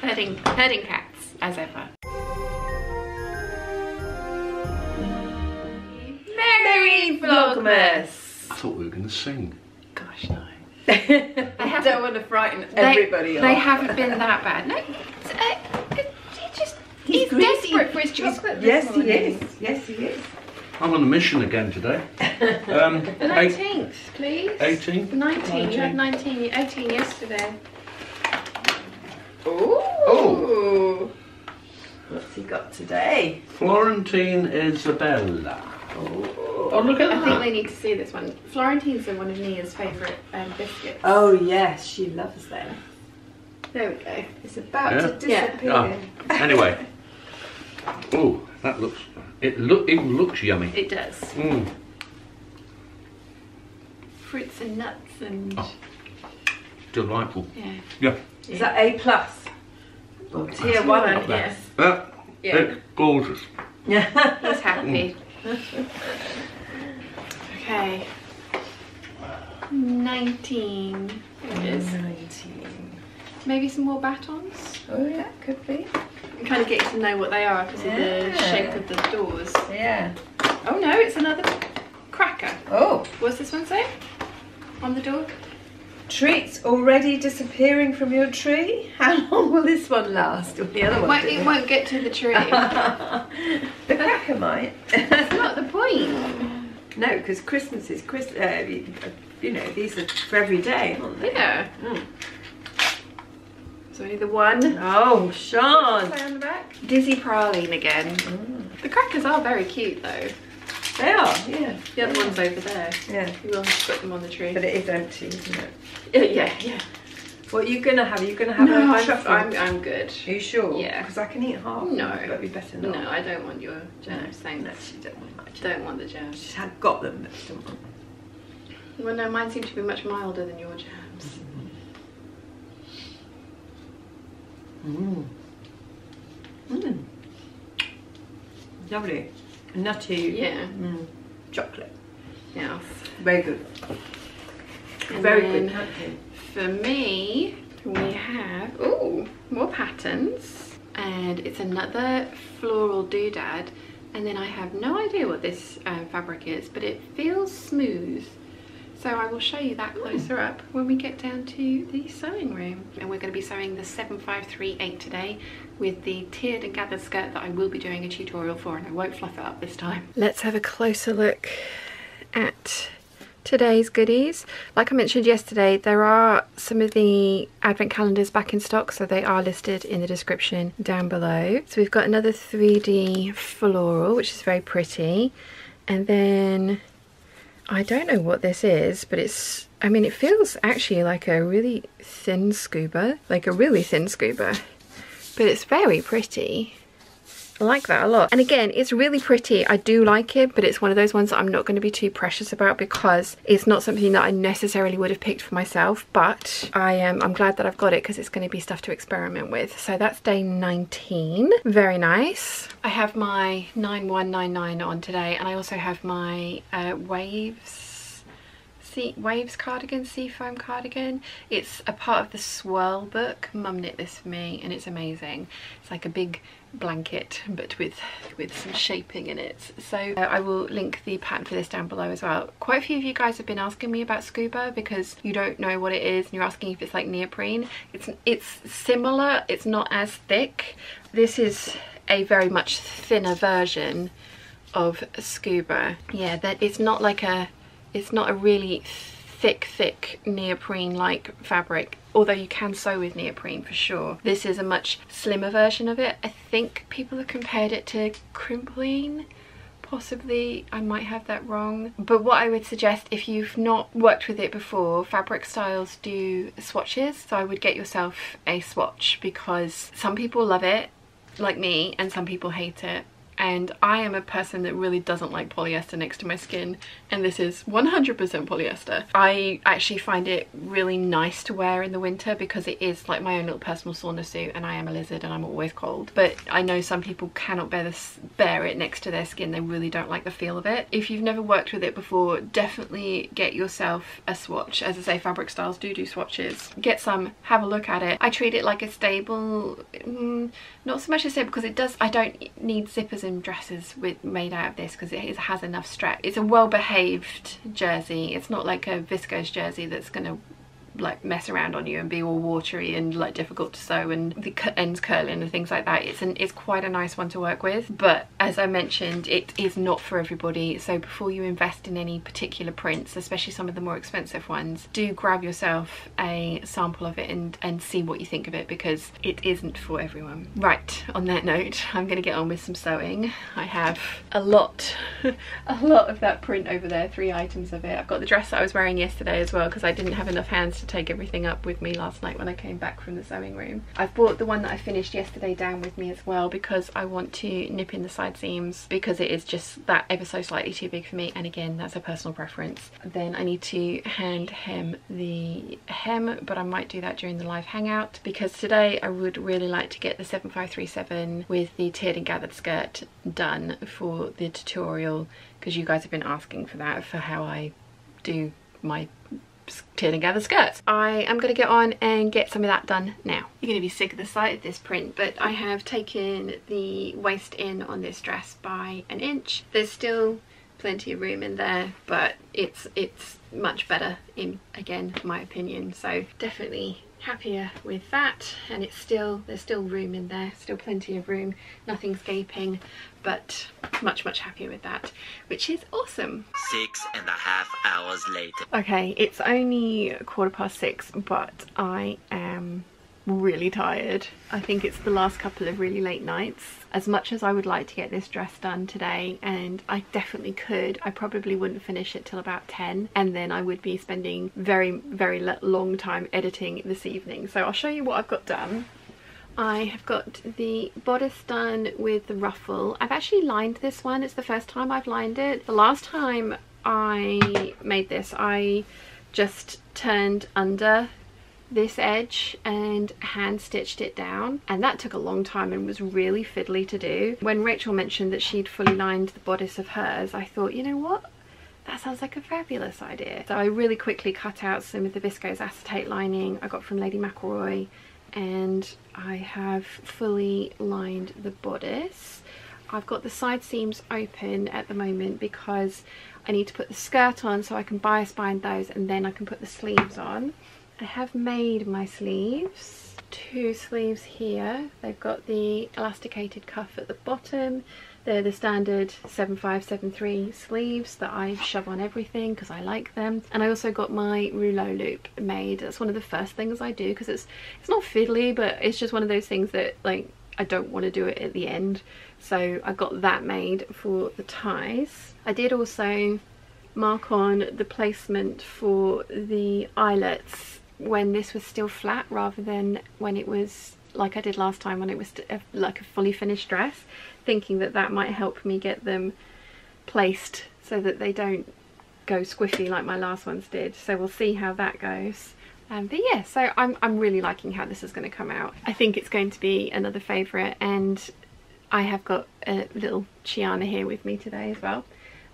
herding cats, as ever. Merry Vlogmas! I thought we were going to sing. Gosh, no. I don't want to frighten everybody off. They haven't been that bad. No, he's desperate for his chocolate. Yes, he is. Yes, he is. I'm on a mission again today. The 19th, please. 18th? The 19th. You had 18 yesterday. Ooh. Oh. What's he got today? Florentine Isabella. Oh, look at that. I think they need to see this one. Florentines are one of Nia's favourite biscuits. Oh yes, she loves them. There we go. It's about to disappear. Yeah. Oh. Anyway. Oh, that looks... It even looks yummy. It does. Mm. Fruits and nuts and... Oh, delightful. Yeah. Yeah. Is that A+? Well, tier 1, I guess. Yeah. It's gorgeous. Yeah. He's happy. Okay. 19. There it is. 19. Maybe some more batons. Oh yeah, could be. I'm kind of getting to know what they are because of the shape of the doors. Yeah. Oh no, it's another cracker. Oh. What's this one say on the door? Treats already disappearing from your tree? How long will this one last? Or the other one? It won't get to the tree. The cracker might. That's not the point. No, because Christmas is you know, these are for every day, aren't they? Yeah. Mm. So only the one. Oh, Sean. On the back. Dizzy praline again. Mm. The crackers are very cute though. They are, yeah. The other one's over there. Yeah. We will have to put them on the tree. But it is empty, isn't it? Yeah. What are you gonna have? Are you gonna have No, a truffle? I'm good. Are you sure? Yeah. Because I can eat half. No. But we better not. No, I don't want your germs. Thanks. No, she don't want much. Don't want the germs. She had got them, but she don't want them. Well, no, mine seem to be much milder than your germs. Mm. Mm. Lovely. Nutty. Yeah. Mm. Chocolate. Yes. Very good. And Very then good. Okay. for me, we have more patterns, and it's another floral doodad. And then I have no idea what this fabric is, but it feels smooth. So I will show you that closer up when we get down to the sewing room. And we're going to be sewing the 7538 today with the tiered and gathered skirt that I will be doing a tutorial for, and I won't fluff it up this time. Let's have a closer look at today's goodies. Like I mentioned yesterday, there are some of the advent calendars back in stock, so they are listed in the description down below. So we've got another 3D floral, which is very pretty. And then I don't know what this is, but it's, I mean, it feels actually like a really thin scuba, but it's very pretty. I like that a lot. And again, it's really pretty. I do like it, but it's one of those ones that I'm not going to be too precious about because it's not something that I necessarily would have picked for myself, but I'm glad that I've got it because it's going to be stuff to experiment with. So that's day 19. Very nice. I have my 9199 on today, and I also have my Waves cardigan, seafoam cardigan. It's a part of the Swirl book. Mum knit this for me and it's amazing. It's like a big blanket but with some shaping in it. So I will link the pattern for this down below as well. Quite a few of you guys have been asking me about scuba because you don't know what it is and you're asking if it's like neoprene. It's similar, it's not as thick. This is a very much thinner version of scuba. Yeah, that it's not a really thick neoprene like fabric, although you can sew with neoprene for sure. This is a much slimmer version of it. I think people have compared it to crimpline, possibly. I might have that wrong, but what I would suggest, if you've not worked with it before, Fabric Styles do swatches, so I would get yourself a swatch because some people love it like me and some people hate it. and I am a person that really doesn't like polyester next to my skin, and this is 100% polyester. I actually find it really nice to wear in the winter because it is like my own little personal sauna suit, and I am a lizard and I'm always cold. But I know some people cannot bear it next to their skin. They really don't like the feel of it. If you've never worked with it before, definitely get yourself a swatch. As I say, Fabric Styles do swatches. Get some, have a look at it. I treat it like a stable, not so much a stable, because it does, I don't need zippers and dresses made out of this because it has enough stretch. It's a well-behaved jersey. It's not like a viscose jersey that's gonna like mess around on you and be all watery and like difficult to sew and the ends curling and things like that. It's quite a nice one to work with, but as I mentioned, it is not for everybody. So before you invest in any particular prints, especially some of the more expensive ones, do grab yourself a sample of it and see what you think of it, because it isn't for everyone. Right, on that note, I'm gonna get on with some sewing. I have a lot of that print over there, 3 items of it. I've got the dress that I was wearing yesterday as well because I didn't have enough hands to take everything up with me last night when I came back from the sewing room. I've brought the one that I finished yesterday down with me as well because I want to nip in the side seams, because it is just that ever so slightly too big for me, and again, that's a personal preference. Then I need to hand hem the hem, but I might do that during the live hangout, because today I would really like to get the 7537 with the tiered and gathered skirt done for the tutorial, because you guys have been asking for that, for how I do my tiered and gathered skirts. I am going to get on and get some of that done now. You're going to be sick of the sight of this print, but I have taken the waist in on this dress by 1 inch. There's still plenty of room in there, but it's much better in, again, my opinion. So definitely happier with that, and there's still room in there, still plenty of room, nothing's gaping, but much happier with that, which is awesome. 6.5 hours later. Okay, it's only 6:15, but I am really tired. I think it's the last couple of really late nights. As much as I would like to get this dress done today, and I definitely could, I probably wouldn't finish it till about 10, and then I would be spending very long time editing this evening. So I'll show you what I've got done. I have got the bodice done with the ruffle. I've actually lined this one. It's the first time I've lined it. The last time I made this, I just turned under this edge and hand stitched it down, and that took a long time and was really fiddly to do. When Rachel mentioned that she'd fully lined the bodice of hers, I thought, you know what, that sounds like a fabulous idea. So I really quickly cut out some of the viscose acetate lining I got from Lady McElroy, and I have fully lined the bodice. I've got the side seams open at the moment because I need to put the skirt on so I can bias bind those, and then I can put the sleeves on. I have made my sleeves, 2 sleeves here. They've got the elasticated cuff at the bottom. They're the standard 7573 sleeves that I shove on everything because I like them. And I also got my rouleau loop made. That's one of the first things I do because it's not fiddly, but it's just one of those things that, like, I don't want to do it at the end. So I got that made for the ties. I did also mark on the placement for the eyelets when this was still flat, rather than when it was like I did last time when it was like a fully finished dress, thinking that that might help me get them placed so that they don't go squiffy like my last ones did. So we'll see how that goes. But yeah, so I'm really liking how this is going to come out. I think it's going to be another favourite, and I have got a little Chiana here with me today as well.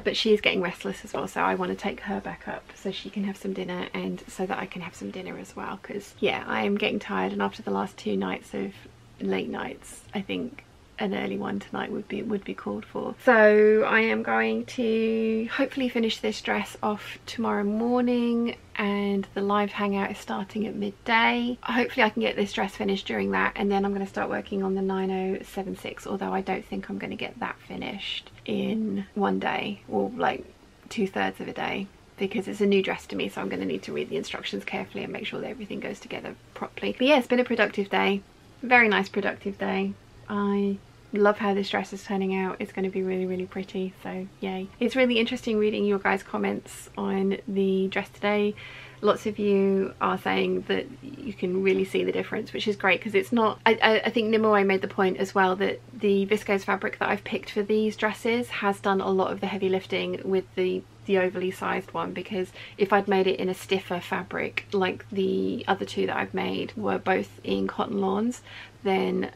But she is getting restless as well, so I want to take her back up so she can have some dinner, and so that I can have some dinner as well, because yeah, I am getting tired, and after the last 2 nights of late nights, I think an early one tonight would be called for. So I am going to hopefully finish this dress off tomorrow morning, and the live hangout is starting at midday. Hopefully I can get this dress finished during that, and then I'm going to start working on the 9076, although I don't think I'm going to get that finished in one day, or like 2/3 of a day, because it's a new dress to me, so I'm going to need to read the instructions carefully and make sure that everything goes together properly. But yeah, it's been a productive day, very nice productive day. I love how this dress is turning out. It's going to be really pretty, so yay. It's really interesting reading your guys' comments on the dress today. lots of you are saying that you can really see the difference, which is great, because it's not, I think Nimue made the point as well that the viscose fabric that I've picked for these dresses has done a lot of the heavy lifting with the overly sized one, because if I'd made it in a stiffer fabric like the other two that I've made were both in cotton lawns, then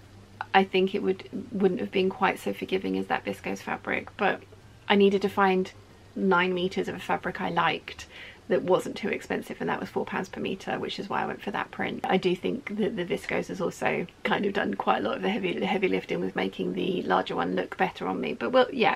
I think it wouldn't have been quite so forgiving as that viscose fabric. But I needed to find 9 meters of a fabric I liked that wasn't too expensive, and that was £4 per meter, which is why I went for that print. I do think that the viscose has also kind of done quite a lot of the heavy lifting with making the larger one look better on me. But well, yeah,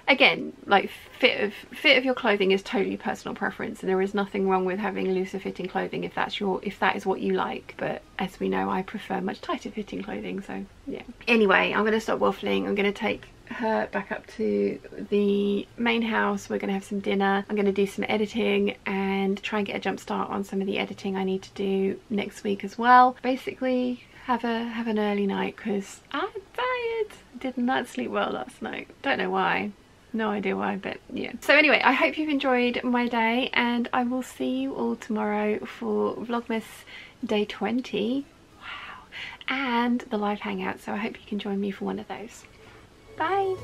again, like fit of your clothing is totally personal preference, and there is nothing wrong with having looser fitting clothing if that is what you like. But as we know, I prefer much tighter fitting clothing, so yeah. Anyway, I'm going to stop waffling. I'm going to take her back up to the main house. We're going to have some dinner. I'm going to do some editing and try and get a jump start on some of the editing I need to do next week as well. Basically have an early night because I'm tired. Did not sleep well last night. Don't know why. No idea why, but yeah. So anyway, I hope you've enjoyed my day, and I will see you all tomorrow for Vlogmas day 20. Wow. And the live hangout, so I hope you can join me for one of those. Bye!